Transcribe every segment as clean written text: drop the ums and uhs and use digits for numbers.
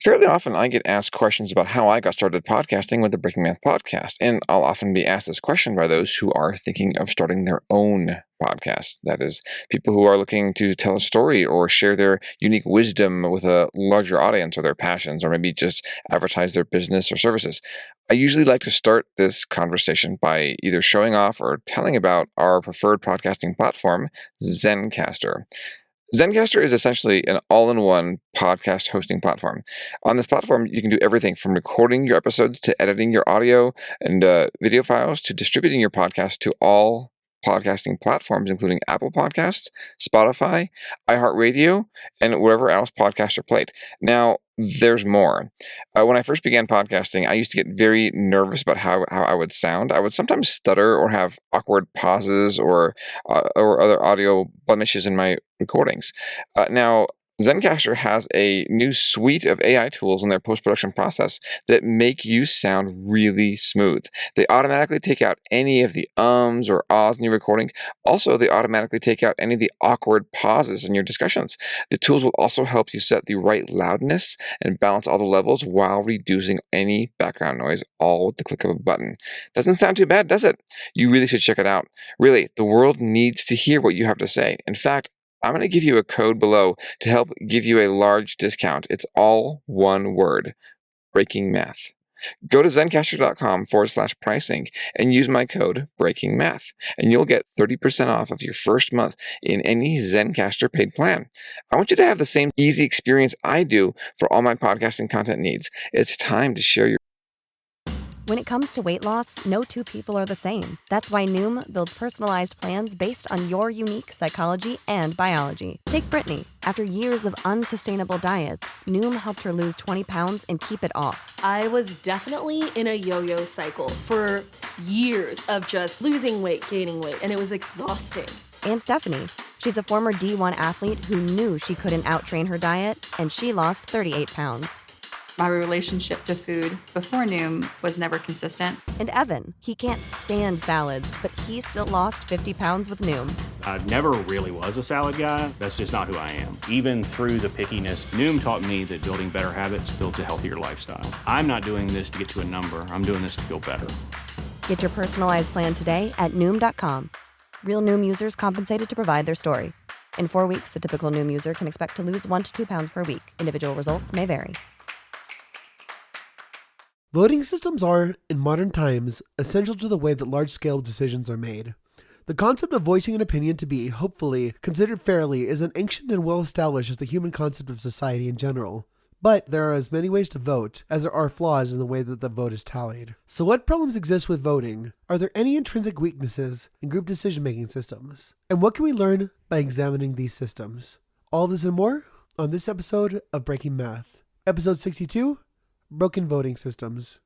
Fairly often, I get asked questions about how I got started podcasting with the Breaking Math podcast, and I'll often be asked this question by those who are thinking of starting their own podcast. That is, people who are looking to tell a story or share their unique wisdom with a larger audience or their passions, or maybe just advertise their business or services. I usually like to start this conversation by either showing off or telling about our preferred podcasting platform, Zencaster. Zencaster is essentially an all-in-one podcast hosting platform. On this platform, you can do everything from recording your episodes to editing your audio and video files to distributing your podcast to all podcasting platforms, including Apple Podcasts, Spotify, iHeartRadio, and wherever else podcasts are played. Now, there's more. When I first began podcasting, I used to get very nervous about how I would sound. I would sometimes stutter or have awkward pauses or other audio blemishes in my recordings. Now, Zencaster has a new suite of AI tools in their post-production process that make you sound really smooth. They automatically take out any of the ums or ahs in your recording. Also, they automatically take out any of the awkward pauses in your discussions. The tools will also help you set the right loudness and balance all the levels while reducing any background noise, all with the click of a button. Doesn't sound too bad, does it? You really should check it out. Really, the world needs to hear what you have to say. In fact, I'm going to give you a code below to help give you a large discount. It's all one word, Breaking Math. Go to zencaster.com/pricing and use my code Breaking Math, and you'll get 30% off of your first month in any Zencaster paid plan. I want you to have the same easy experience I do for all my podcasting content needs. It's time to share your. When it comes to weight loss, no two people are the same. That's why Noom builds personalized plans based on your unique psychology and biology. Take Brittany. After years of unsustainable diets, Noom helped her lose 20 pounds and keep it off. I was definitely in a yo-yo cycle for years of just losing weight, gaining weight, and it was exhausting. And Stephanie. She's a former D1 athlete who knew she couldn't outtrain her diet, and she lost 38 pounds. My relationship to food before Noom was never consistent. And Evan, he can't stand salads, but he still lost 50 pounds with Noom. I never really was a salad guy. That's just not who I am. Even through the pickiness, Noom taught me that building better habits builds a healthier lifestyle. I'm not doing this to get to a number. I'm doing this to feel better. Get your personalized plan today at Noom.com. Real Noom users compensated to provide their story. In 4 weeks, the typical Noom user can expect to lose 1 to 2 pounds per week. Individual results may vary. Voting systems are, in modern times, essential to the way that large-scale decisions are made. The concept of voicing an opinion to be, hopefully, considered fairly is an ancient and well-established as the human concept of society in general. But there are as many ways to vote as there are flaws in the way that the vote is tallied. So what problems exist with voting? Are there any intrinsic weaknesses in group decision-making systems? And what can we learn by examining these systems? All this and more on this episode of Breaking Math. Episode 62, Broken Voting Systems.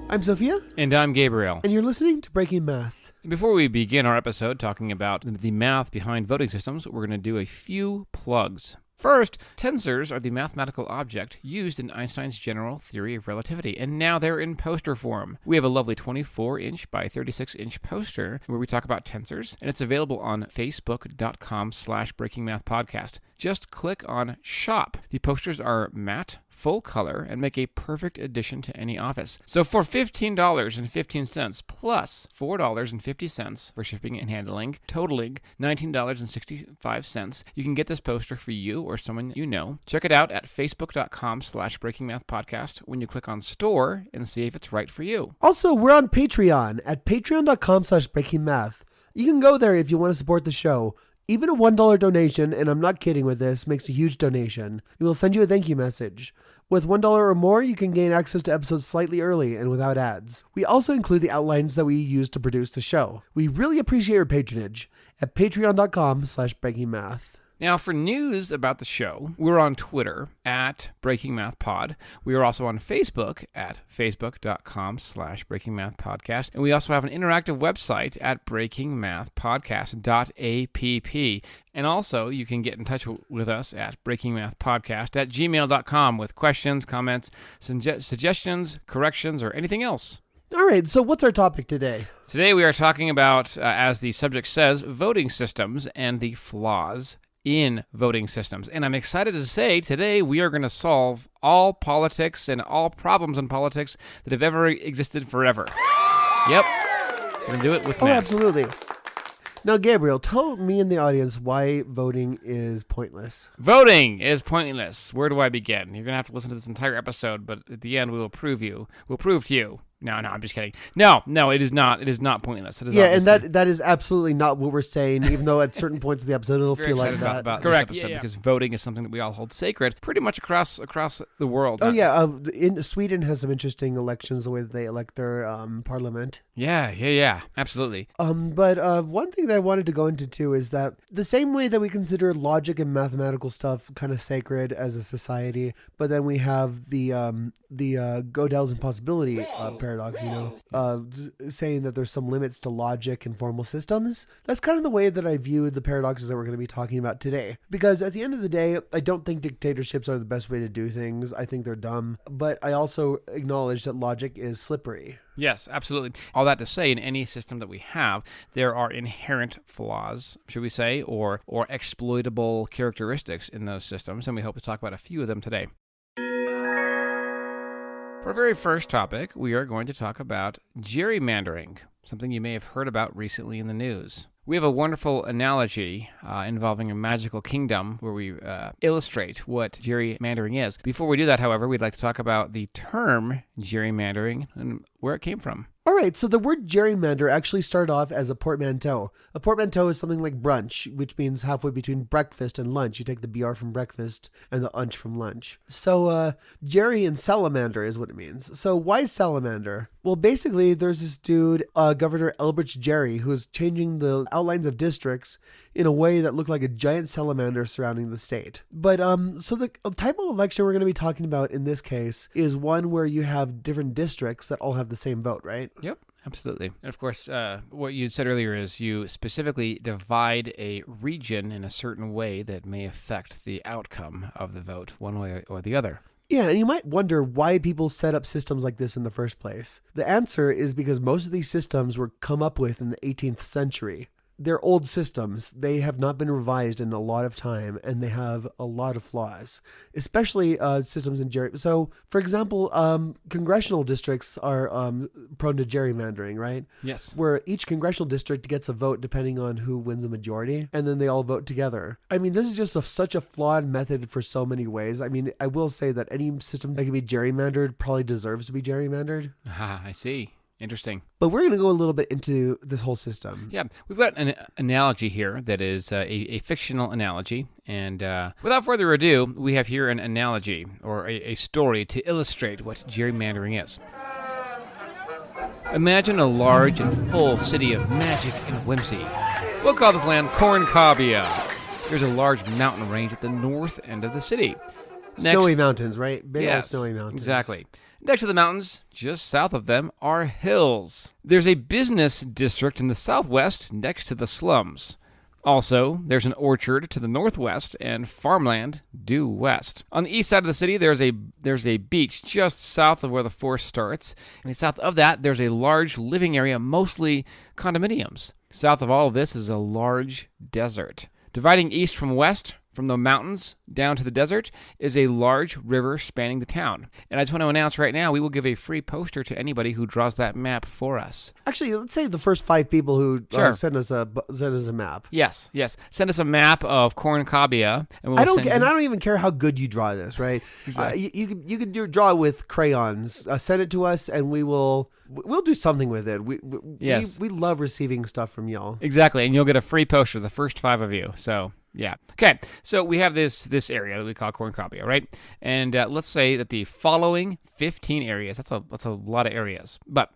I'm Sophia. And I'm Gabriel. And you're listening to Breaking Math. Before we begin our episode talking about the math behind voting systems, we're going to do a few plugs. First, tensors are the mathematical object used in Einstein's general theory of relativity, and now they're in poster form. We have a lovely 24-inch by 36-inch poster where we talk about tensors, and it's available on facebook.com/breakingmathpodcast. Just click on Shop. The posters are matte, full color, and make a perfect addition to any office. So for $15.15 plus $4.50 for shipping and handling, totaling $19.65, you can get this poster for you or someone you know. Check it out at facebook.com/breakingmathpodcast when you click on store and see if it's right for you. Also, we're on Patreon at patreon.com/breakingmath. You can go there if you want to support the show. Even a $1 donation, and I'm not kidding with this, makes a huge donation. We will send you a thank you message. With $1 or more, you can gain access to episodes slightly early and without ads. We also include the outlines that we use to produce the show. We really appreciate your patronage at patreon.com/breakingmath. Now, for news about the show, we're on Twitter at Breaking Math Pod. We are also on Facebook at facebook.com/breakingmathpodcast. And we also have an interactive website at breakingmathpodcast.app. And also, you can get in touch with us at breakingmathpodcast@gmail.com with questions, comments, suggestions, corrections, or anything else. All right, so what's our topic today? Today we are talking about, as the subject says, voting systems and the flaws in voting systems. And I'm excited to say today we are going to solve all politics and all problems in politics that have ever existed forever. Yep. We're going to do it with Oh, math. absolutely. Now, Gabriel, tell me and the audience why voting is pointless. Voting is pointless. Where do I begin? You're going to have to listen to this entire episode, but at the end we'll prove to you. No, I'm just kidding. No, it is not. It is not pointless. It is And obviously- that is absolutely not what we're saying, even though at certain points of the episode it'll very feel like excited that. about Correct. this episode because voting is something that we all hold sacred pretty much across the world. Oh, yeah. In Sweden has some interesting elections, the way that they elect their parliament. Yeah. Absolutely. But one thing that I wanted to go into too is that the same way that we consider logic and mathematical stuff kind of sacred as a society, but then we have the Gödel's impossibility paradox, saying that there's some limits to logic and formal systems. That's kind of the way that I view the paradoxes that we're going to be talking about today. Because at the end of the day, I don't think dictatorships are the best way to do things. I think they're dumb. But I also acknowledge that logic is slippery. Yes, absolutely. All that to say, in any system that we have, there are inherent flaws, should we say, or exploitable characteristics in those systems, and we hope to talk about a few of them today. For our very first topic, we are going to talk about gerrymandering, something you may have heard about recently in the news. We have a wonderful analogy involving a magical kingdom where we illustrate what gerrymandering is. Before we do that, however, we'd like to talk about the term gerrymandering and where it came from. All right, so the word gerrymander actually started off as a portmanteau. A portmanteau is something like brunch, which means halfway between breakfast and lunch. You take the BR from breakfast and the unch from lunch. So gerry and salamander is what it means. So why salamander? Well, basically, there's this dude, Governor Elbridge Gerry, who is changing the outlines of districts in a way that looked like a giant salamander surrounding the state. But so the type of election we're going to be talking about in this case is one where you have different districts that all have the same vote, right? Yep, absolutely. And of course, what you said earlier is you specifically divide a region in a certain way that may affect the outcome of the vote one way or the other. Yeah, and you might wonder why people set up systems like this in the first place. The answer is because most of these systems were come up with in the 18th century. They're old systems. They have not been revised in a lot of time, and they have a lot of flaws, especially systems in gerry. So, for example, congressional districts are prone to gerrymandering, right? Yes. Where each congressional district gets a vote depending on who wins a majority, and then they all vote together. I mean, this is just such a flawed method for so many ways. I mean, I will say that any system that can be gerrymandered probably deserves to be gerrymandered. Ah, I see. Interesting. But we're going to go a little bit into this whole system. Yeah, we've got an analogy here that is a fictional analogy. And without further ado, we have here an analogy or a story to illustrate what gerrymandering is. Imagine a large and full city of magic and whimsy. We'll call this land Corncobia. There's a large mountain range at the north end of the city. Snowy mountains, right? Big old Yes, snowy mountains. exactly. Next to the mountains, just south of them, are hills. There's a business district in the southwest next to the slums. Also, there's an orchard to the northwest and farmland due west. On the east side of the city, there's a beach just south of where the forest starts. And south of that, there's a large living area, mostly condominiums. South of all of this is a large desert. Dividing east from west, from the mountains down to the desert, is a large river spanning the town. And I just want to announce right now, we will give a free poster to anybody who draws that map for us. Actually, let's say the first 5 people who Sure. send us a map. Yes. Send us a map of Corncobia, and we'll I don't send you- I don't even care how good you draw this, right? Exactly. You could draw it with crayons. Send it to us, and we'll do something with it. Yes. We love receiving stuff from y'all. Exactly, and you'll get a free poster, the first 5 of you. So, yeah. Okay, so we have this area that we call Corncobia, right? And let's say that the following 15 areas, that's a lot of areas, but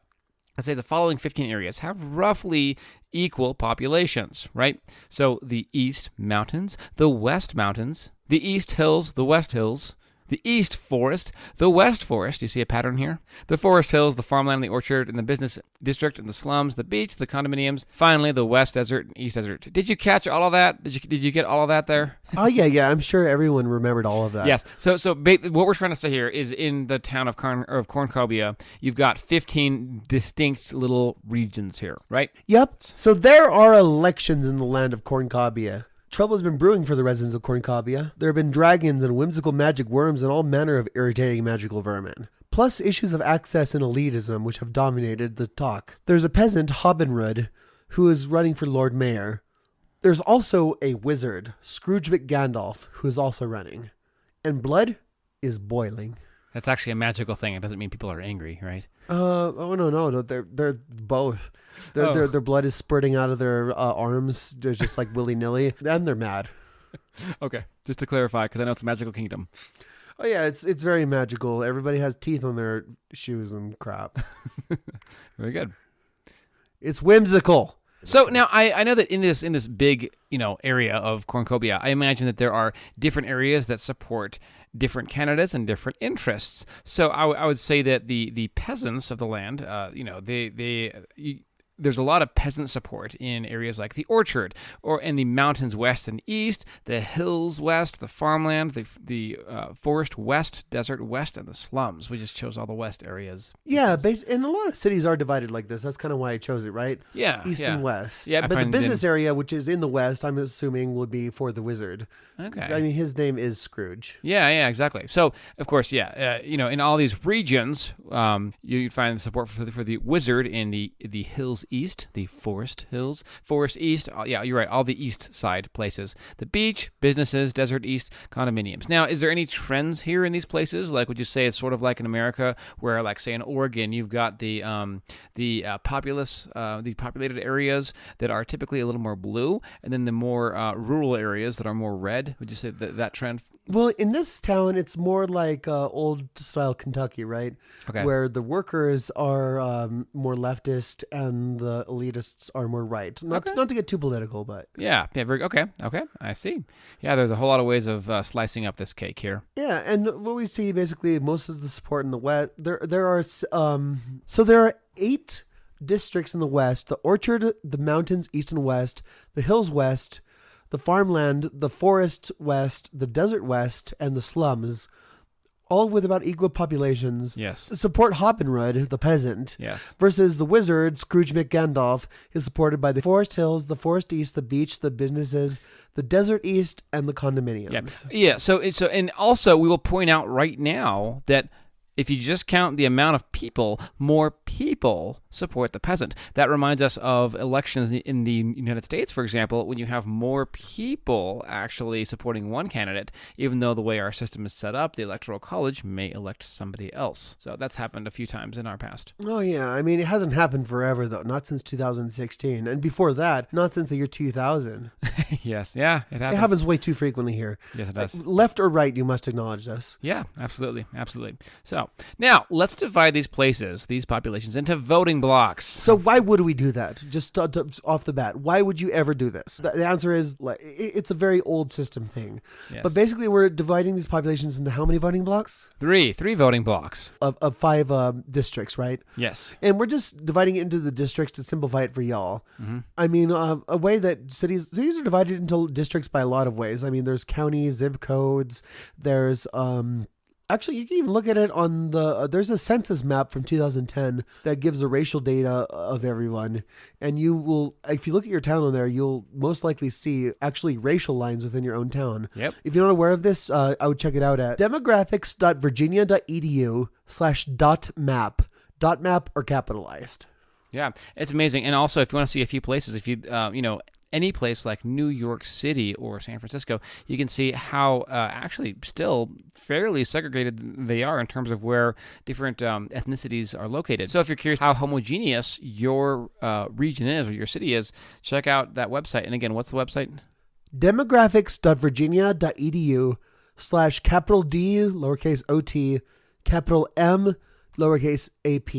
let's say the following 15 areas have roughly equal populations, right? So the East Mountains, the West Mountains, the East Hills, the West Hills, the East Forest, the West Forest. You see a pattern here? The forest hills, the farmland, the orchard, and the business district, and the slums, the beach, the condominiums. Finally, the West Desert and East Desert. Did you catch all of that? Did you get all of that there? Oh, yeah. I'm sure everyone remembered all of that. Yes. So what we're trying to say here is in the town of Cornucopia, you've got 15 distinct little regions here, right? Yep. So there are elections in the land of Cornucopia. Trouble has been brewing for the residents of Cornucopia. There have been dragons and whimsical magic worms and all manner of irritating magical vermin. Plus issues of access and elitism which have dominated the talk. There's a peasant, Hobbenrud, who is running for Lord Mayor. There's also a wizard, Scrooge McGandalf, who is also running. And blood is boiling. That's actually a magical thing. It doesn't mean people are angry, right? No. They're both. Their blood is spurting out of their arms. They're just like willy-nilly. And they're mad. Okay. Just to clarify, because I know it's a magical kingdom. Oh, yeah. It's very magical. Everybody has teeth on their shoes and crap. Very good. It's whimsical. So now I know that in this big area of Cornucopia, I imagine that there are different areas that support different candidates and different interests. So I would say that the peasants of the land, there's a lot of peasant support in areas like the orchard or in the mountains west and east, the hills west, the farmland, the forest west, desert west, and the slums. We just chose all the west areas. Yeah, and a lot of cities are divided like this. That's kind of why I chose it, right? Yeah. East and west. Yeah, but the business area, which is in the west, I'm assuming would be for the wizard. Okay. I mean, his name is Scrooge. Yeah, exactly. So, of course, in all these regions, you find support for the wizard in the hills east, the forest hills, forest east. Yeah, you're right. All the east side places, the beach, businesses, desert east, condominiums. Now, is there any trends here in these places? Like, would you say it's sort of like in America, where, like, say in Oregon, you've got the populated areas that are typically a little more blue, and then the more rural areas that are more red. Would you say that trend? Well, in this town, it's more like old-style Kentucky, right? Okay. Where the workers are more leftist and the elitists are more right. Not to get too political, but... Yeah, okay, I see. Yeah, there's a whole lot of ways of slicing up this cake here. Yeah, and what we see, basically, most of the support in the West, there are 8 districts in the West: the orchard, the mountains, east and west, the hills west, the farmland, the forest west, the desert west, and the slums, all with about equal populations. Yes. Support Hobbenrud, the peasant. Yes. Versus the wizard, Scrooge McGandalf, is supported by the forest hills, the forest east, the beach, the businesses, the desert east, and the condominiums. Yeah. So and also we will point out right now that if you just count the amount of people, more people support the peasant. That reminds us of elections in the United States, for example, when you have more people actually supporting one candidate, even though the way our system is set up, the Electoral College may elect somebody else. So that's happened a few times in our past. Oh, yeah. I mean, it hasn't happened forever, though. Not since 2016. And before that, not since the year 2000. Yes. Yeah, it happens. It happens way too frequently here. Yes, it does. Left or right, you must acknowledge this. Yeah, absolutely. So now let's divide these places, these populations, into voting blocks. So why would we do that? Just off the bat, why would you ever do this? The answer is it's a very old system thing. Yes. But basically, we're dividing these populations into how many voting blocks? Three voting blocks of 5 districts, right? Yes. And we're just dividing it into the districts to simplify it for y'all. Mm-hmm. I mean, a way that cities are divided into districts by a lot of ways. I mean, there's counties, zip codes. There's actually, you can even look at it on there's a census map from 2010 that gives the racial data of everyone. And you will, if you look at your town on there, you'll most likely see actually racial lines within your own town. Yep. If you're not aware of this, I would check it out at demographics.virginia.edu/.map. .map or capitalized. Yeah, it's amazing. And also, if you want to see a few places, if you, any place like New York City or San Francisco, you can see how actually still fairly segregated they are in terms of where different ethnicities are located. So if you're curious how homogeneous your region is or your city is, check out that website. And again, what's the website? Demographics.virginia.edu/capital D, lowercase ot, capital M, lowercase ap,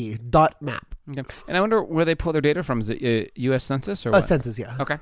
.map. Okay. And I wonder where they pull their data from. Is it U.S. Census or what? Census, yeah. Okay.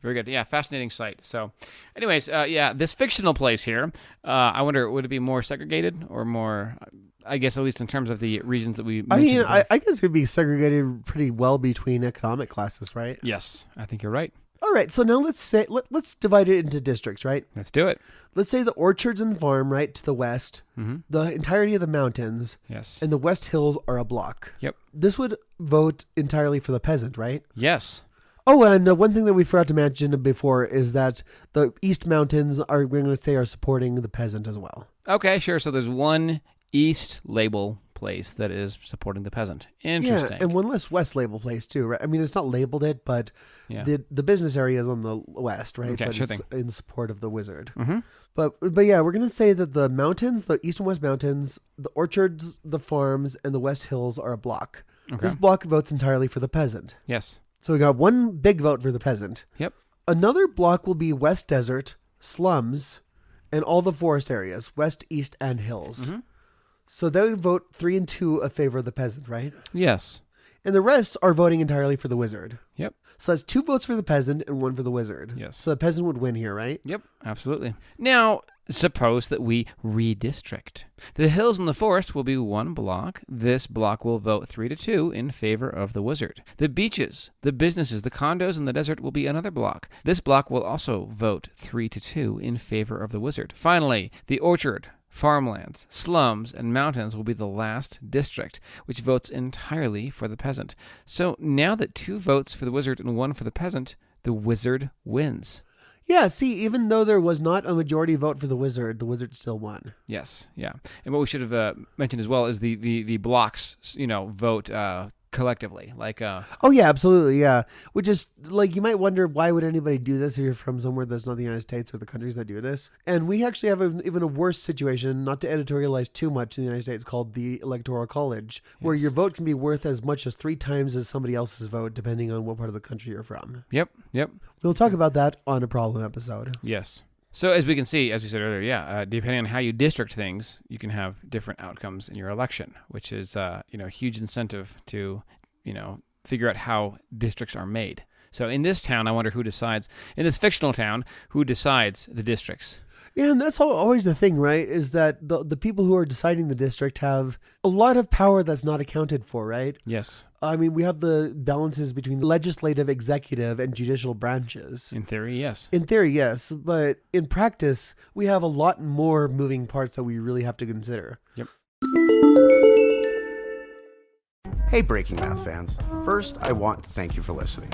Very good. Yeah, fascinating site. So, anyways, this fictional place here, I wonder, would it be more segregated or more, I guess, at least in terms of the regions that we mentioned? I guess it would be segregated pretty well between economic classes, right? Yes, I think you're right. All right, so now let's divide it into districts, right? Let's do it. Let's say the orchards and farm, right, to the west, the entirety of the mountains, Yes. and the West Hills are a block. Yep. This would vote entirely for the peasant, right? Yes. Oh, and one thing that we forgot to mention before is that the East Mountains we're going to say are supporting the peasant as well. Okay, sure. So there's one East label place that is supporting the peasant. Interesting. Yeah, and one less West label place too, right? I mean, it's not labeled it, but the business area is on the west, right? Okay, but sure it's thing. in support of the wizard. Mm-hmm. But yeah, we're going to say that the mountains, the East and West Mountains, the orchards, the farms, and the West Hills are a block. Okay. This block votes entirely for the peasant. Yes. So we got one big vote for the peasant. Yep. Another block will be West Desert, slums, and all the forest areas, West, East, and Hills. Mm-hmm. So they would vote 3 and 2 a favor of the peasant, right? Yes. And the rest are voting entirely for the wizard. Yep. So that's 2 votes for the peasant and 1 for the wizard. Yes. So the peasant would win here, right? Yep. Absolutely. Now, suppose that we redistrict. The hills and the forest will be one block. This block will vote 3-2 in favor of the wizard. The beaches, the businesses, the condos, and the desert will be another block. This block will also vote 3-2 in favor of the wizard. Finally, the orchard, farmlands, slums, and mountains will be the last district, which votes entirely for the peasant. So now that 2 votes for the wizard and 1 for the peasant, the wizard wins. Yeah, see, even though there was not a majority vote for the wizard still won. Yes, yeah. And what we should have mentioned as well is the blocks, vote collectively. Oh, yeah, absolutely, yeah. Which is, you might wonder, why would anybody do this if you're from somewhere that's not the United States or the countries that do this? And we actually have even a worse situation, not to editorialize too much in the United States, called the Electoral College, where your vote can be worth as much as 3 times as somebody else's vote, depending on what part of the country you're from. Yep. We'll talk about that on a problem episode. Yes. So as we can see, as we said earlier, depending on how you district things, you can have different outcomes in your election, which is a huge incentive to figure out how districts are made. So in this town, I wonder who decides, in this fictional town, who decides the districts. Yeah, and that's always the thing, right? Is that the people who are deciding the district have a lot of power that's not accounted for, right? Yes. I mean, we have the balances between the legislative, executive, and judicial branches. In theory, yes. In theory, yes. But in practice, we have a lot more moving parts that we really have to consider. Yep. Hey, Breaking Math fans. First, I want to thank you for listening.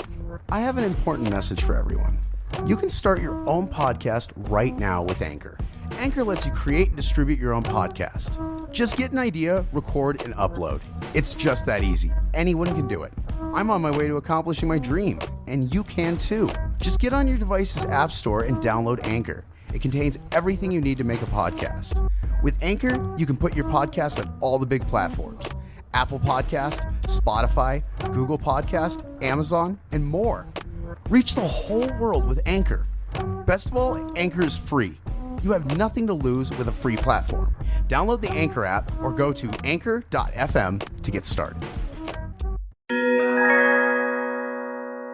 I have an important message for everyone. You can start your own podcast right now with Anchor. Anchor lets you create and distribute your own podcast. Just get an idea, record, and upload. It's just that easy. Anyone can do it. I'm on my way to accomplishing my dream, and you can too. Just get on your device's app store and download Anchor. It contains everything you need to make a podcast. With Anchor, you can put your podcast on all the big platforms: Apple Podcast, Spotify, Google Podcast, Amazon, and more. Reach the whole world with Anchor. Best of all, Anchor is free. You have nothing to lose with a free platform. Download the Anchor app or go to anchor.fm to get started.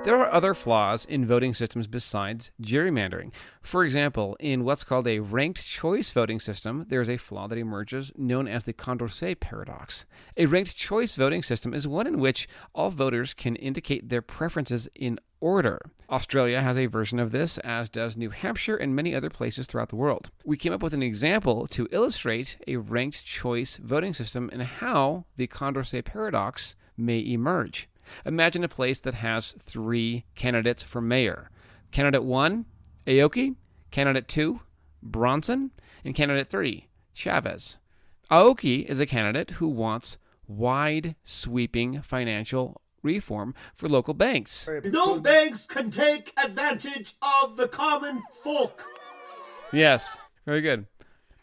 There are other flaws in voting systems besides gerrymandering. For example, in what's called a ranked choice voting system, there is a flaw that emerges known as the Condorcet paradox. A ranked choice voting system is one in which all voters can indicate their preferences in order. Australia has a version of this, as does New Hampshire and many other places throughout the world. We came up with an example to illustrate a ranked choice voting system and how the Condorcet paradox may emerge. Imagine a place that has 3 candidates for mayor. Candidate 1, Aoki. Candidate 2, Bronson. And candidate 3, Chavez. Aoki is a candidate who wants wide, sweeping financial reform for local banks. No banks can take advantage of the common folk. Yes, very good.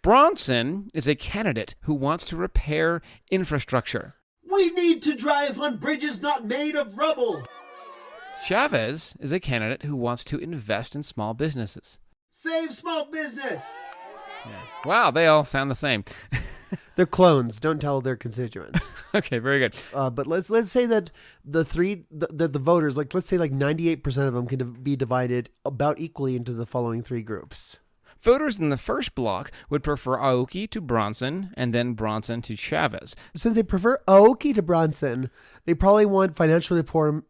Bronson is a candidate who wants to repair infrastructure. We need to drive on bridges not made of rubble. Chavez is a candidate who wants to invest in small businesses. Save small business. Yeah. Wow, they all sound the same. They're clones. Don't tell their constituents. Okay, very good. But let's say that the voters, like let's say like 98% of them can be divided about equally into the following three groups. Voters in the first block would prefer Aoki to Bronson and then Bronson to Chavez. Since they prefer Aoki to Bronson, they probably want financial reform.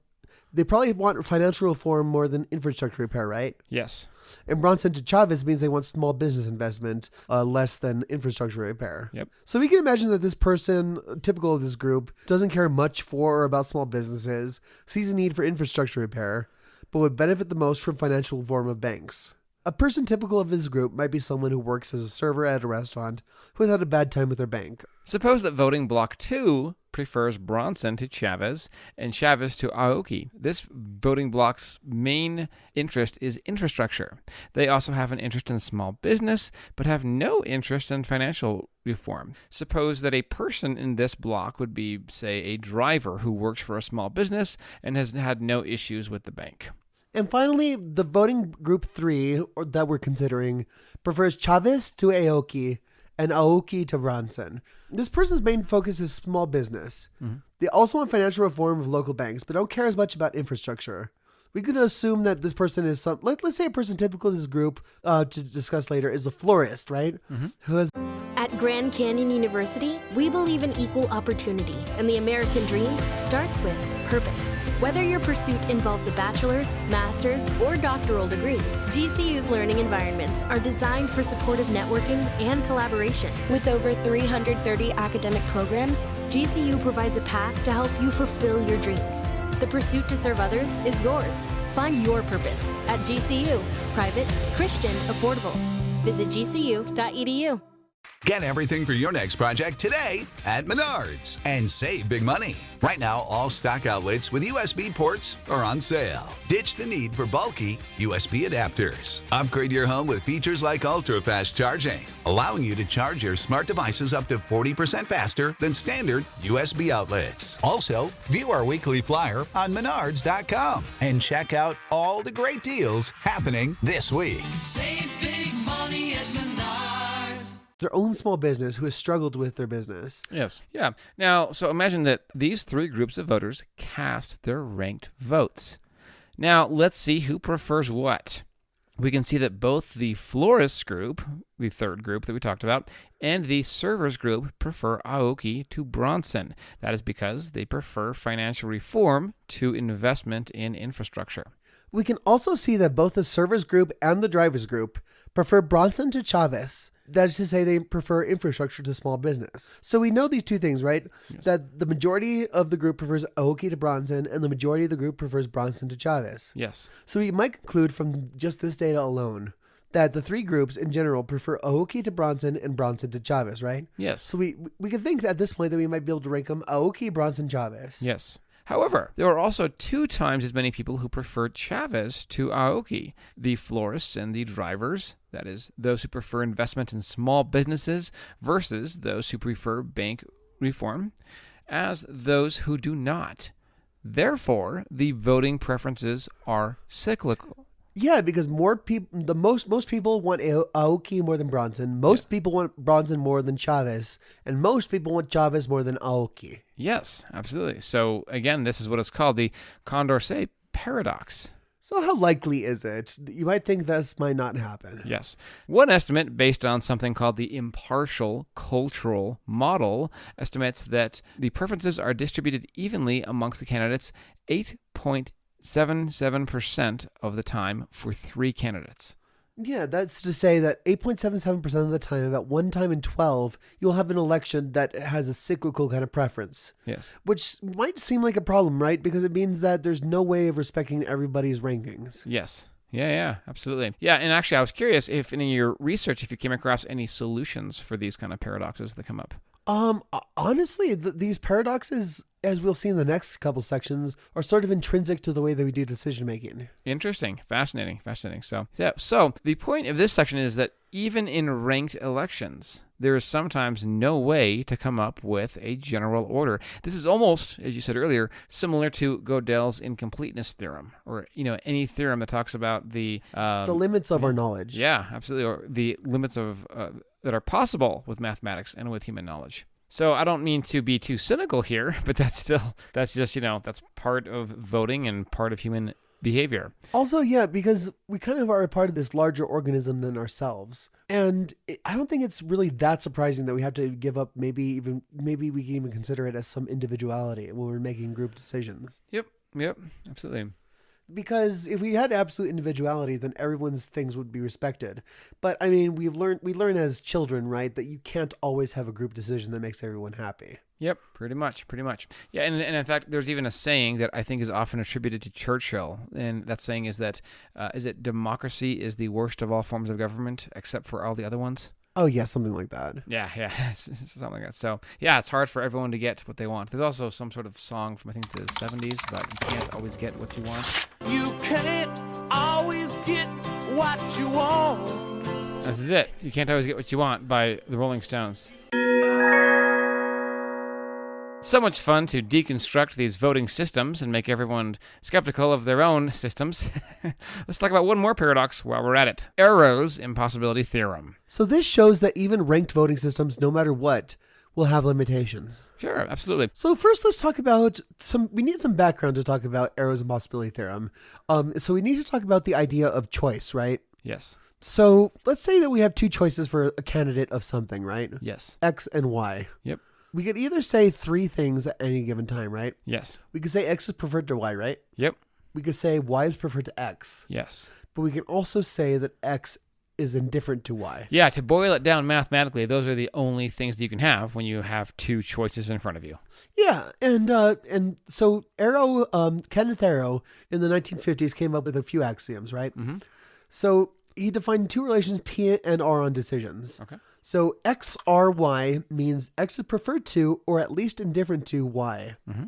They probably want financial reform more than infrastructure repair, right? Yes. And Bronson to Chavez means they want small business investment, less than infrastructure repair. Yep. So we can imagine that this person, typical of this group, doesn't care much for or about small businesses, sees a need for infrastructure repair, but would benefit the most from financial reform of banks. A person typical of this group might be someone who works as a server at a restaurant who has had a bad time with their bank. Suppose that voting block 2 prefers Bronson to Chavez and Chavez to Aoki. This voting block's main interest is infrastructure. They also have an interest in small business, but have no interest in financial reform. Suppose that a person in this block would be, say, a driver who works for a small business and has had no issues with the bank. And finally, the voting group 3 that we're considering prefers Chavez to Aoki and Aoki to Bronson. This person's main focus is small business. Mm-hmm. They also want financial reform of local banks, but don't care as much about infrastructure. We could assume that this person is let's say a person typical of this group to discuss later is a florist, right? Mm-hmm. Who has... At Grand Canyon University, we believe in equal opportunity, and the American dream starts with purpose. Whether your pursuit involves a bachelor's, master's, or doctoral degree, GCU's learning environments are designed for supportive networking and collaboration. With over 330 academic programs, GCU provides a path to help you fulfill your dreams. The pursuit to serve others is yours. Find your purpose at GCU. Private, Christian, affordable. Visit gcu.edu. Get everything for your next project today at Menards and save big money. Right now, all stock outlets with USB ports are on sale. Ditch the need for bulky USB adapters. Upgrade your home with features like ultra-fast charging, allowing you to charge your smart devices up to 40% faster than standard USB outlets. Also, view our weekly flyer on Menards.com and check out all the great deals happening this week. Save big money at Menards. Their own small business who has struggled with their business. Yes. Yeah. Now, so imagine that these three groups of voters cast their ranked votes. Now, let's see who prefers what. We can see that both the florist group, the third group that we talked about, and the servers group prefer Aoki to Bronson. That is because they prefer financial reform to investment in infrastructure. We can also see that both the servers group and the drivers group prefer Bronson to Chavez. That is to say, they prefer infrastructure to small business. So we know these two things, right? Yes. That the majority of the group prefers Aoki to Bronson, and the majority of the group prefers Bronson to Chavez. Yes. So we might conclude from just this data alone that the three groups in general prefer Aoki to Bronson and Bronson to Chavez, right? Yes. So we can think at this point that we might be able to rank them Aoki, Bronson, Chavez. Yes. However, there are also 2 times as many people who prefer Chavez to Aoki. The florists and the drivers, that is, those who prefer investment in small businesses versus those who prefer bank reform, as those who do not. Therefore, the voting preferences are cyclical. Yeah, because most people want Aoki more than Bronson. Most people want Bronson more than Chavez, and most people want Chavez more than Aoki. Yes, absolutely. So again, this is what is called the Condorcet paradox. So how likely is it? You might think this might not happen. Yes. One estimate based on something called the impartial cultural model estimates that the preferences are distributed evenly amongst the candidates 8.77% of the time for 3 candidates. Yeah, that's to say that 8.77% of the time, about 1 time in 12, you'll have an election that has a cyclical kind of preference. Yes. Which might seem like a problem, right? Because it means that there's no way of respecting everybody's rankings. Yes. Yeah, absolutely. Yeah, and actually I was curious if in your research, if you came across any solutions for these kind of paradoxes that come up. Honestly, these paradoxes, as we'll see in the next couple sections, are sort of intrinsic to the way that we do decision making. Interesting. Fascinating. So the point of this section is that even in ranked elections, there is sometimes no way to come up with a general order. This is almost, as you said earlier, similar to Gödel's incompleteness theorem, or any theorem that talks about the limits of our knowledge. Yeah, absolutely, or the limits of that are possible with mathematics and with human knowledge. So I don't mean to be too cynical here, but that's just, that's part of voting and part of human behavior. Also, yeah, because we kind of are a part of this larger organism than ourselves. And I don't think it's really that surprising that we have to give up maybe we can even consider it as some individuality when we're making group decisions. Yep, absolutely. Because if we had absolute individuality, then everyone's things would be respected. But I mean, we learn as children, right, that you can't always have a group decision that makes everyone happy. Yep, pretty much. Yeah, and in fact, there's even a saying that I think is often attributed to Churchill, and that saying is that, is it democracy is the worst of all forms of government, except for all the other ones? Oh, yeah, something like that. Yeah, something like that. So, yeah, it's hard for everyone to get what they want. There's also some sort of song from, I think, the 70s, but you can't always get what you want. You can't always get what you want. This is it. You can't always get what you want by the Rolling Stones. So much fun to deconstruct these voting systems and make everyone skeptical of their own systems. Let's talk about one more paradox while we're at it. Arrow's impossibility theorem. So this shows that even ranked voting systems, no matter what, will have limitations. Sure, absolutely. So first, let's talk about we need some background to talk about Arrow's impossibility theorem. So we need to talk about the idea of choice, right? Yes. So let's say that we have two choices for a candidate of something, right? Yes. X and Y. Yep. We could either say three things at any given time, right? Yes. We could say X is preferred to Y, right? Yep. We could say Y is preferred to X. Yes. But we can also say that X is indifferent to Y. Yeah, to boil it down mathematically, those are the only things that you can have when you have two choices in front of you. Yeah, and so Arrow, Kenneth Arrow, in the 1950s came up with a few axioms, right? Mm-hmm. So he defined two relations, P and R, on decisions. Okay. So XRY means X is preferred to or at least indifferent to Y. Mm-hmm.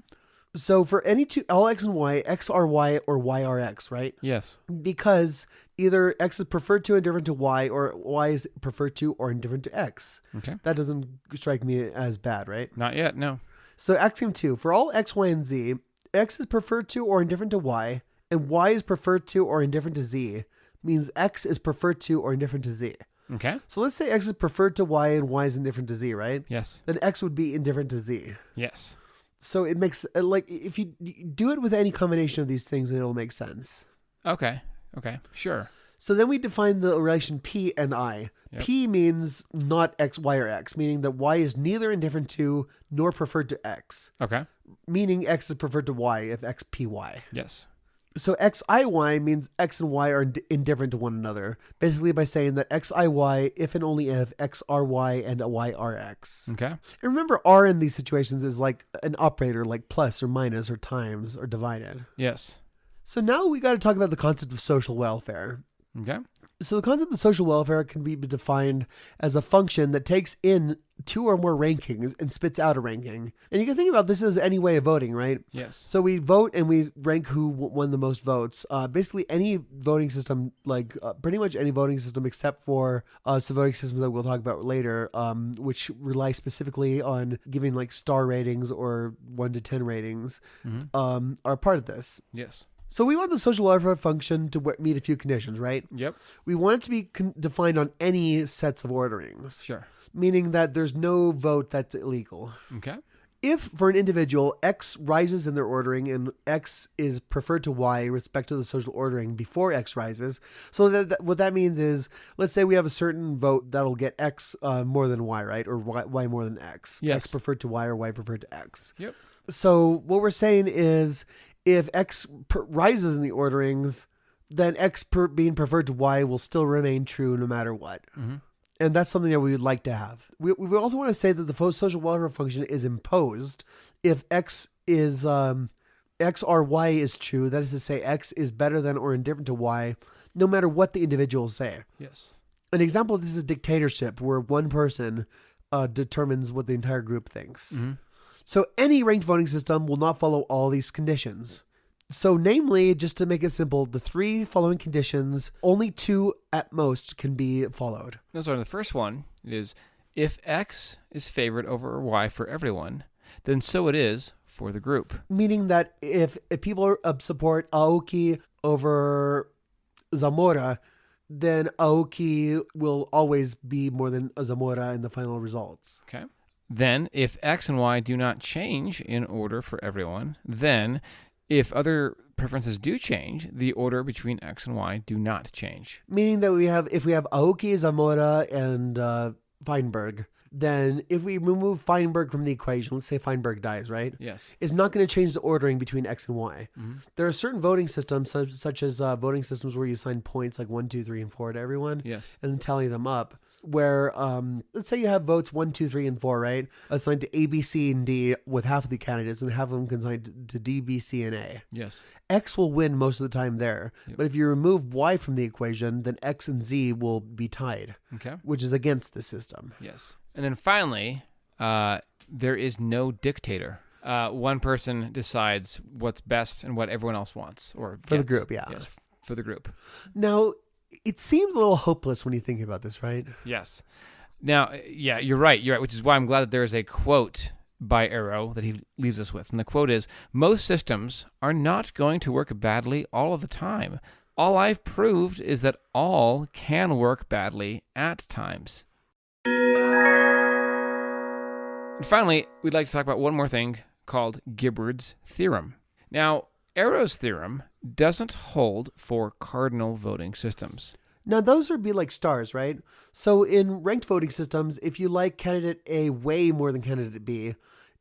So for any two, all X and Y, XRY or YRX, right? Yes. Because either X is preferred to or indifferent to Y, or Y is preferred to or indifferent to X. Okay. That doesn't strike me as bad, right? Not yet, no. So axiom 2, for all X, Y, and Z, X is preferred to or indifferent to Y, and Y is preferred to or indifferent to Z, means X is preferred to or indifferent to Z. Okay. So let's say X is preferred to Y and Y is indifferent to Z, right? Yes. Then X would be indifferent to Z. Yes. So it makes, like, if you do it with any combination of these things, then it'll make sense. Okay. Sure. So then we define the relation P and I. Yep. P means not X, Y, or X, meaning that Y is neither indifferent to nor preferred to X. Okay. Meaning X is preferred to Y if X, P, Y. Yes. So XIY means X and Y are indifferent to one another, basically by saying that XIY, if and only if XRY and YRX. Okay. And remember, R in these situations is like an operator, like plus or minus or times or divided. Yes. So now we got to talk about the concept of social welfare. Okay. So the concept of social welfare can be defined as a function that takes in two or more rankings and spits out a ranking. And you can think about this as any way of voting, right? Yes. So we vote and we rank who won the most votes. Basically any voting system, like pretty much any voting system except for some voting systems that we'll talk about later, which rely specifically on giving like star ratings or 1 to 10 ratings, are part of this. Yes. So we want the social welfare function to meet a few conditions, right? Yep. We want it to be defined on any sets of orderings. Sure. Meaning that there's no vote that's illegal. Okay. If for an individual, X rises in their ordering and X is preferred to Y with respect to the social ordering before X rises. So that what that means is, let's say we have a certain vote that'll get X more than Y, right? Or Y more than X. Yes. X preferred to Y or Y preferred to X. Yep. So what we're saying is, if X rises in the orderings, then X being preferred to Y will still remain true no matter what. Mm-hmm. And that's something that we would like to have. We also want to say that the social welfare function is imposed if X is X or Y is true. That is to say, X is better than or indifferent to Y, no matter what the individuals say. Yes. An example of this is dictatorship, where one person determines what the entire group thinks. Mm-hmm. So any ranked voting system will not follow all these conditions. So namely, just to make it simple, the 3 following conditions, only 2 at most can be followed. So the first one is, if X is favored over Y for everyone, then so it is for the group. Meaning that if people support Aoki over Zamora, then Aoki will always be more than a Zamora in the final results. Okay. Then, if X and Y do not change in order for everyone, then if other preferences do change, the order between X and Y do not change. Meaning that if we have Aoki, Zamora, and Feinberg, then if we remove Feinberg from the equation, let's say Feinberg dies, right? Yes. It's not going to change the ordering between X and Y. Mm-hmm. There are certain voting systems, such as voting systems where you assign points like 1, 2, 3, and 4 to everyone, yes, and then tally them up. Where, let's say you have votes 1, 2, 3, and 4, right? Assigned to A, B, C, and D with half of the candidates, and half of them assigned to D, B, C, and A. Yes. X will win most of the time there. Yep. But if you remove Y from the equation, then X and Z will be tied. Okay. Which is against the system. Yes. And then finally, there is no dictator. One person decides what's best and what everyone else wants. Or for the group, yeah. Yes, for the group. Now, it seems a little hopeless when you think about this, right? Yes. Now, yeah, you're right, which is why I'm glad that there is a quote by Arrow that he leaves us with. And the quote is, "Most systems are not going to work badly all of the time. All I've proved is that all can work badly at times." And finally, we'd like to talk about one more thing called Gibbard's theorem. Now, Arrow's theorem doesn't hold for cardinal voting systems. Now, those would be like stars, right? So in ranked voting systems, if you like candidate A way more than candidate B,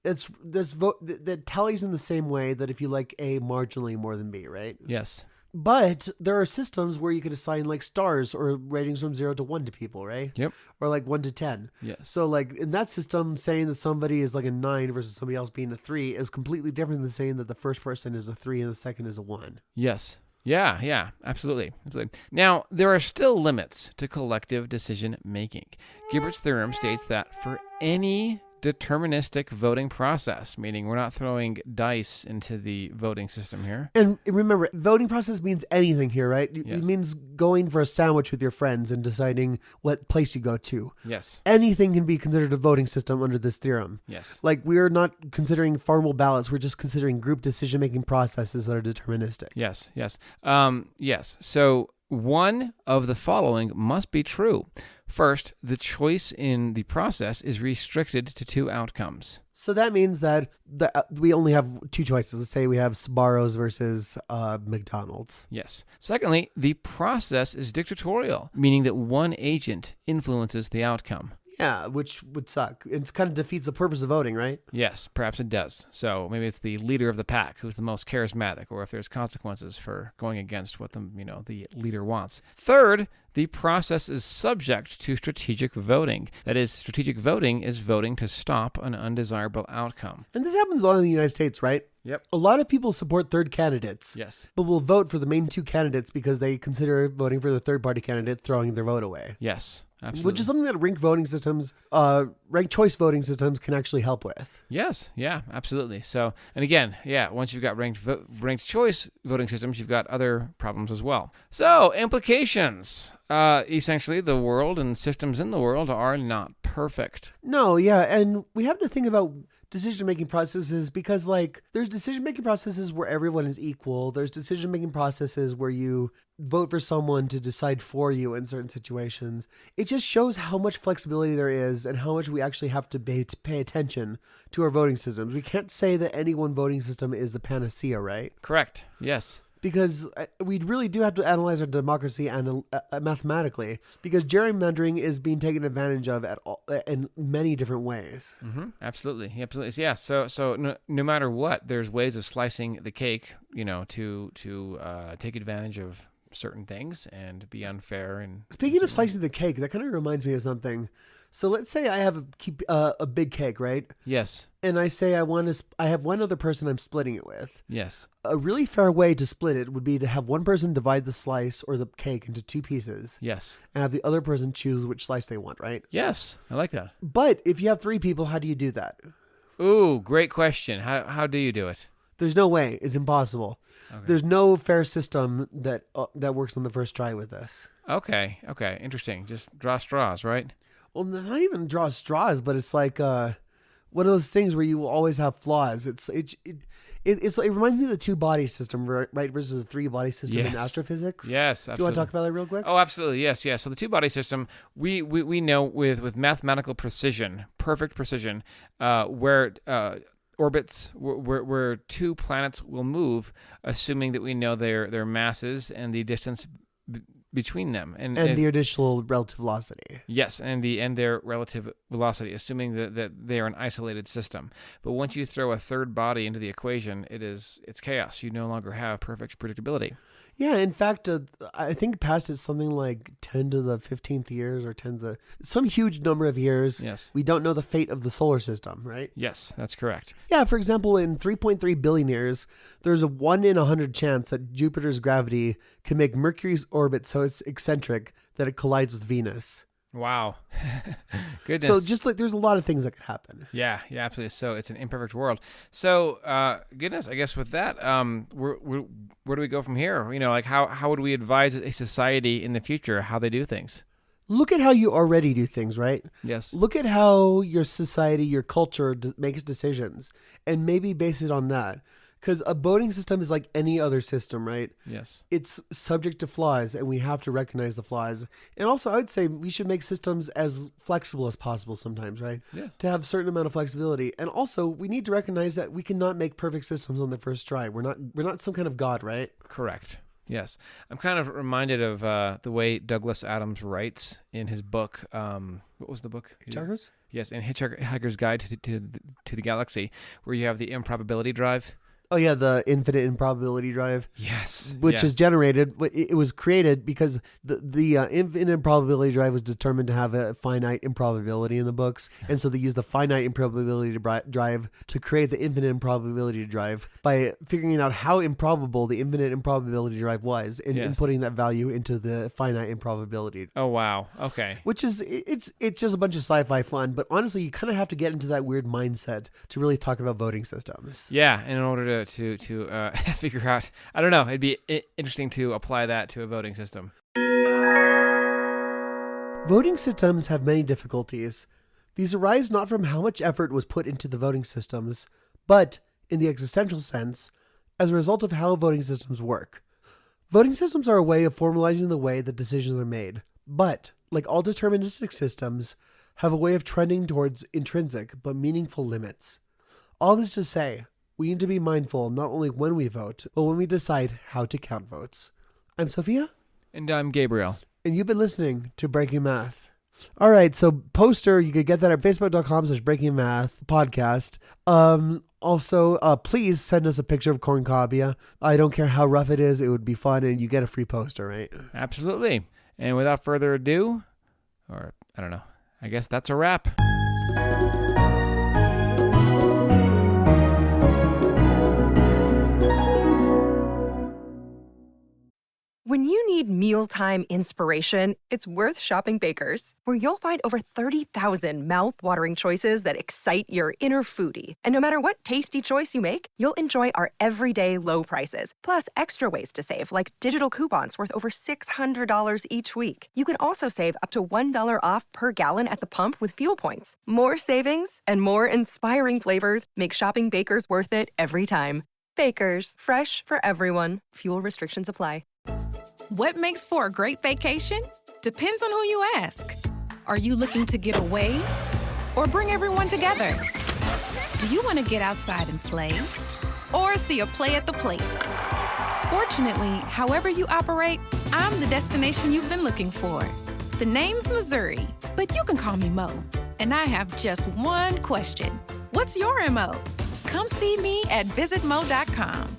that tallies in the same way that if you like A marginally more than B, right? Yes. But there are systems where you could assign like stars or ratings from 0 to 1 to people, right? Yep. Or like 1 to 10. Yes. So like in that system, saying that somebody is like a 9 versus somebody else being a 3 is completely different than saying that the first person is a 3 and the second is a 1. Yes. Yeah, absolutely. Now, there are still limits to collective decision making. Gibbert's theorem states that for any deterministic voting process, meaning we're not throwing dice into the voting system here. And remember, voting process means anything here, right? Yes. It means going for a sandwich with your friends and deciding what place you go to. Yes. Anything can be considered a voting system under this theorem. Yes. Like, we're not considering formal ballots. We're just considering group decision-making processes that are deterministic. Yes. Yes. So one of the following must be true. First, the choice in the process is restricted to 2 outcomes. So that means that we only have 2 choices. Let's say we have Sbarro's versus McDonald's. Yes. Secondly, the process is dictatorial, meaning that one agent influences the outcome. Yeah, which would suck. It kind of defeats the purpose of voting, right? Yes, perhaps it does. So maybe it's the leader of the pack who's the most charismatic, or if there's consequences for going against what the leader wants. Third, the process is subject to strategic voting. That is, strategic voting is voting to stop an undesirable outcome. And this happens a lot in the United States, right? Yep. A lot of people support third candidates. Yes. But will vote for the main 2 candidates because they consider voting for the third party candidate throwing their vote away. Yes, absolutely. Which is something that ranked choice voting systems can actually help with. Yes, yeah, absolutely. So, and again, once you've got ranked choice voting systems, you've got other problems as well. So, implications. Essentially, the world and systems in the world are not perfect. No, yeah, and we have to think about decision-making processes because, like, there's decision-making processes where everyone is equal. There's decision-making processes where you vote for someone to decide for you in certain situations. It just shows how much flexibility there is and how much we actually have to pay attention to our voting systems. We can't say that any one voting system is a panacea, right? Correct. Yes. Because we really do have to analyze our democracy mathematically, because gerrymandering is being taken advantage of in many different ways. Mm-hmm. Absolutely. Yeah. So no matter what, there's ways of slicing the cake, to take advantage of certain things and be unfair. And speaking of slicing the cake, that kind of reminds me of something. So let's say I have a big cake, right? Yes. And I say I have one other person I'm splitting it with. Yes. A really fair way to split it would be to have one person divide the slice or the cake into 2 pieces. Yes. And have the other person choose which slice they want, right? Yes. I like that. But if you have 3 people, how do you do that? Ooh, great question. How do you do it? There's no way. It's impossible. Okay. There's no fair system that works on the first try with this. Okay. Interesting. Just draw straws, right? Well, not even draw straws, but it's like one of those things where you will always have flaws. It reminds me of the 2-body system, right, versus the 3-body system in astrophysics. Yes, absolutely. Do you want to talk about that real quick? Oh, absolutely. Yes. So the 2-body system, we know with mathematical precision, perfect precision, where orbits where 2 planets will move, assuming that we know their masses and the distance between them, and the additional relative velocity. Yes, and their relative velocity, assuming that they are an isolated system. But once you throw a third body into the equation, it's chaos. You no longer have perfect predictability. Yeah, in fact, I think past it's something like 10 to the 15th years or some huge number of years. Yes. We don't know the fate of the solar system, right? Yes, that's correct. Yeah, for example, in 3.3 billion years, there's a 1 in 100 chance that Jupiter's gravity can make Mercury's orbit so it's eccentric that it collides with Venus. Wow. Goodness. So just like there's a lot of things that could happen. Yeah, absolutely. So it's an imperfect world. So goodness, I guess with that, where do we go from here? Like how would we advise a society in the future how they do things? Look at how you already do things, right? Yes. Look at how your society, your culture makes decisions, and maybe base it on that. Because a voting system is like any other system, right? Yes. It's subject to flaws, and we have to recognize the flaws. And also, I would say we should make systems as flexible as possible sometimes, right? Yes. To have a certain amount of flexibility. And also, we need to recognize that we cannot make perfect systems on the first try. We're not some kind of god, right? Correct. Yes. I'm kind of reminded of the way Douglas Adams writes in his book. What was the book? Hitchhikers? Yes, in Hitchhiker's Guide to the Galaxy, where you have the improbability drive. Oh, yeah, the infinite improbability drive. Yes. Which is generated. It was created because the infinite improbability drive was determined to have a finite improbability in the books. And so they used the finite improbability drive to create the infinite improbability drive by figuring out how improbable the infinite improbability drive was and inputting that value into the finite improbability. Oh, wow. Okay. Which is, it's just a bunch of sci-fi fun. But honestly, you kind of have to get into that weird mindset to really talk about voting systems. Yeah, and in order to figure out, I don't know, it'd be interesting to apply that to a voting system. Voting systems have many difficulties. These arise not from how much effort was put into the voting systems, but, in the existential sense, as a result of how voting systems work. Voting systems are a way of formalizing the way that decisions are made, but, like all deterministic systems, have a way of trending towards intrinsic but meaningful limits. All this to say, we need to be mindful not only when we vote, but when we decide how to count votes. I'm Sophia. And I'm Gabriel. And you've been listening to Breaking Math. All right, so poster, you could get that at facebook.com/breakingmath podcast. Also, please send us a picture of cornucopia. I don't care how rough it is. It would be fun, and you get a free poster, right? Absolutely. And without further ado, or I don't know, I guess that's a wrap. When you need mealtime inspiration, it's worth shopping Baker's, where you'll find over 30,000 mouth-watering choices that excite your inner foodie. And no matter what tasty choice you make, you'll enjoy our everyday low prices, plus extra ways to save, like digital coupons worth over $600 each week. You can also save up to $1 off per gallon at the pump with fuel points. More savings and more inspiring flavors make shopping Baker's worth it every time. Baker's, fresh for everyone. Fuel restrictions apply. What makes for a great vacation? Depends on who you ask. Are you looking to get away or bring everyone together? Do you want to get outside and play or see a play at the plate? Fortunately, however you operate, I'm the destination you've been looking for. The name's Missouri, but you can call me Mo. And I have just one question. What's your MO? Come see me at visitmo.com.